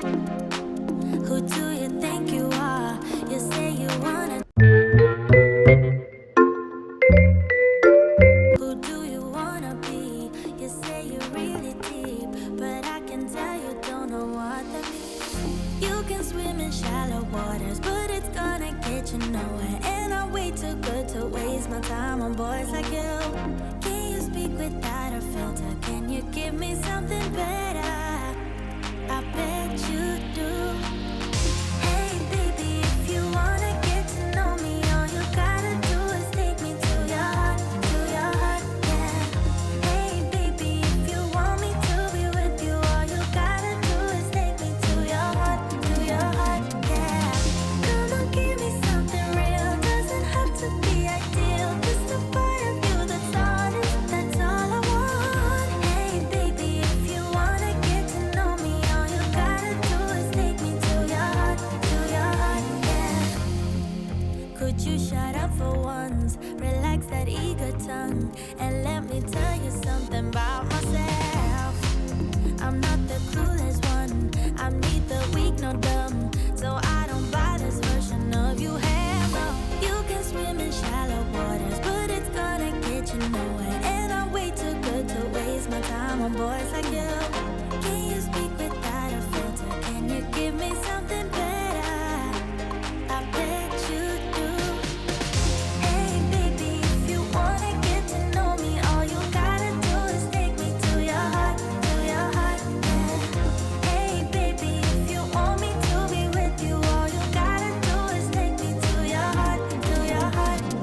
Who do you think you are? You say you wanna. Who do you wanna be? You say you're really deep, but I can tell you don't know what that means. You can swim in shallow waters, but it's gonna get you nowhere. And I'm way too good to waste my time on boys like you. Can you speak without a filter? Can you give me something better? I bet you do. Hey baby, if you wanna get to know me, all you gotta do is take me to your heart, yeah. Hey baby, if you want me to be with you, all you gotta do is take me to your heart, yeah. Come on, give me something real, doesn't have to be ideal, just a part of you that's honest, that's all I want. Hey baby, if you wanna get to know me, all you gotta do is take me to your heart, yeah. Could you shut up for once, relax that eager tongue, and let me tell you something about myself. I'm not the clueless one, I'm neither weak nor dumb, so I don't buy this version of you. Hell no. You can swim in shallow waters, but it's gonna get you nowhere. And I'm way too good to waste my time on boys like you. Can you speak without a filter? Can you give me something better? I bet you do. Hey baby, if you wanna get to know me, all you gotta do is take me to your heart, yeah. Hey baby, if you want me to be with you, all you gotta do is take me to your heart,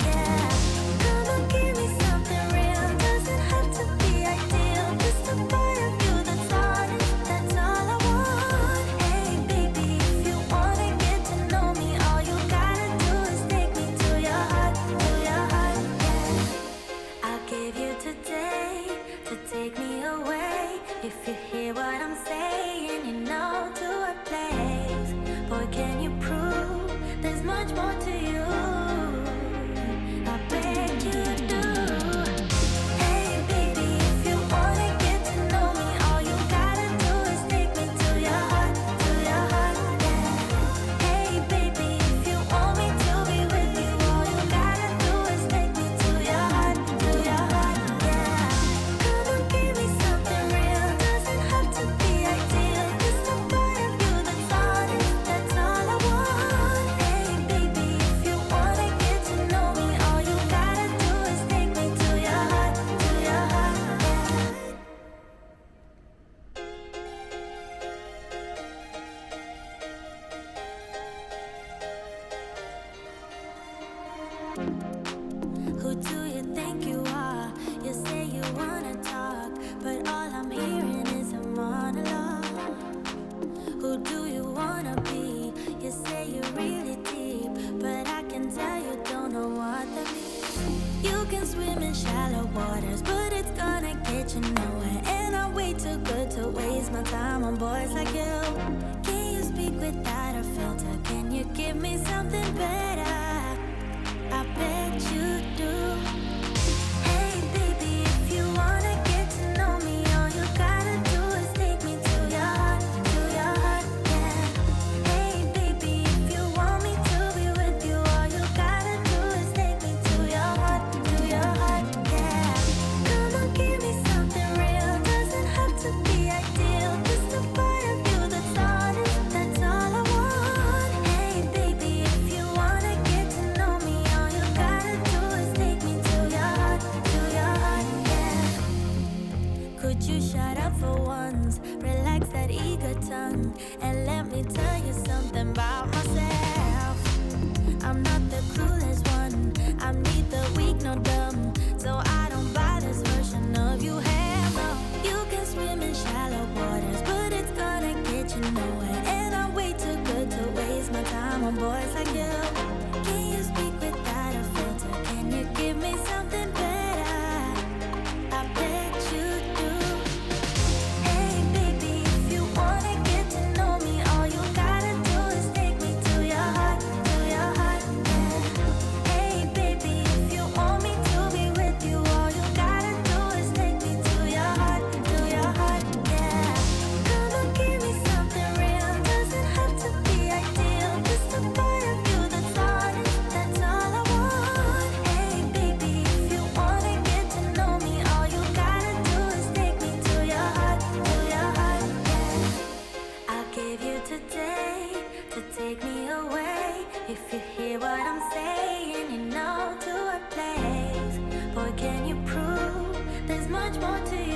yeah. Come on, give me something real, doesn't have to be ideal, just a part of you that's honest, that's all I want. Hey baby, if you wanna get to know me, all you gotta do is take me to your heart, yeah. I'll give you today to take me away. If you hear what I'm saying, you know to a place. Boy, can you prove there's much more to you? I bet you do. Hey baby, if you wanna get to know me, all you gotta do is take me to your heart, yeah. Hey baby, if you want me to be with you, all you gotta do is take me to your heart, yeah. Come on, give me something real, doesn't have to be ideal, just a part of you that's honest, that's all I want. Hey baby, if you wanna get to know me, all you gotta do is take me to your heart, yeah. Who do you think you are? You say you wanna talk, but all I'm hearing is a monologue. Who do you wanna be? You say you're really deep, but I can tell you don't know what that means. You can swim in shallow waters, but it's gonna get you nowhere. And I'm way too good to waste my time on boys like you. Can you speak without a filter? Can you give me something better? I bet you do. Hey baby, if you wanna get to know me, all you gotta do is take me to your heart, yeah. Hey baby, if you want me to be with you, all you gotta do is take me to your heart, yeah. Come on, give me something real, doesn't have to be ideal, just a part of you that's honest, that's all I want. Hey baby, if you wanna get to know me, all you gotta do is take me to your heart, yeah. Could you shut up for once, relax that eager tongue, and let me tell you something about myself. I'm not the clueless one, I'm neither weak nor dumb, so I don't buy this version of you. Hell no. You can swim in shallow waters, but it's gonna get you nowhere. And I'm way too good to waste my time on boys like you. Can you speak without a filter? Can you give me something better? I bet you do. Hey baby, if you wanna get to know me, all you gotta do is take me to your heart, yeah. Hey baby, if you want me to be with you, all you gotta do is take me to your heart, yeah. Come on, give me something real, much more to